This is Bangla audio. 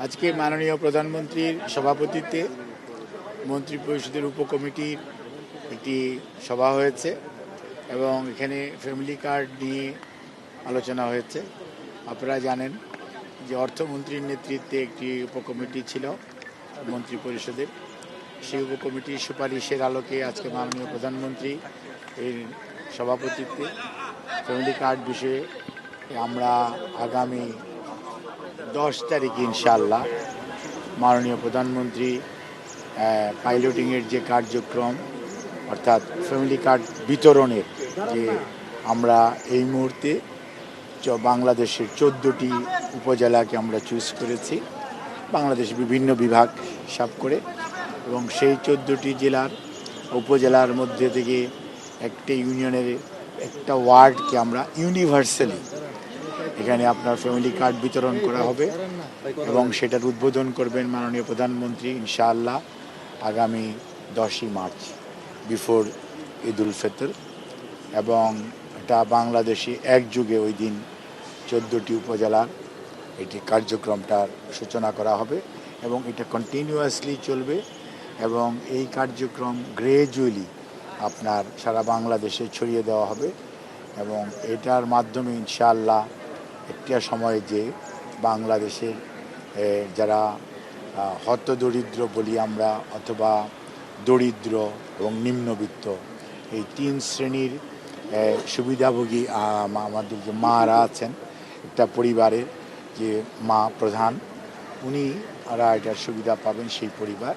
আজকে মাননীয় প্রধানমন্ত্রীর সভাপতিত্বে মন্ত্রিপরিষদের উপকমিটির একটি সভা হয়েছে এবং এখানে ফ্যামিলি কার্ড নিয়ে আলোচনা হয়েছে। আপনারা জানেন যে অর্থমন্ত্রীর নেতৃত্বে একটি উপকমিটি ছিল মন্ত্রিপরিষদের। সেই উপকমিটির সুপারিশের আলোকে আজকে মাননীয় প্রধানমন্ত্রী এর সভাপতিত্বে ফ্যামিলি কার্ড বিষয়ে আমরা আগামী 10 তারিখ ইনশাআল্লাহ মাননীয় প্রধানমন্ত্রী পাইলটিংয়ের যে কার্যক্রম অর্থাৎ ফ্যামিলি কার্ড বিতরণের যে আমরা এই মুহূর্তে বাংলাদেশের 14টি উপজেলাকে আমরা চুজ করেছি, বাংলাদেশের বিভিন্ন বিভাগ হিসাব করে, এবং সেই 14টি জেলার উপজেলার মধ্যে থেকে একটা ইউনিয়নের একটা ওয়ার্ডকে আমরা ইউনিভার্সালি এখানে আপনার ফ্যামিলি কার্ড বিতরণ করা হবে এবং সেটার উদ্বোধন করবেন মাননীয় প্রধানমন্ত্রী ইনশাআল্লাহ আগামী 10ই মার্চ বিফোর ঈদুল ফিতর। এবং এটা বাংলাদেশে একযুগে ওই দিন 14টি উপজেলার এটি কার্যক্রমটার সূচনা করা হবে এবং এটা কন্টিনিউয়াসলি চলবে এবং এই কার্যক্রম গ্রেজুয়ালি আপনার সারা বাংলাদেশে ছড়িয়ে দেওয়া হবে এবং এটার মাধ্যমে ইনশাআল্লাহ একটা সময়ে যে বাংলাদেশের যারা হতদরিদ্র বলি আমরা অথবা দরিদ্র এবং নিম্নবিত্ত এই 3 শ্রেণীর সুবিধাভোগী আমাদের যে মারা আছেন, একটা পরিবারের যে মা প্রধান উনি এটার সুবিধা পাবেন সেই পরিবার।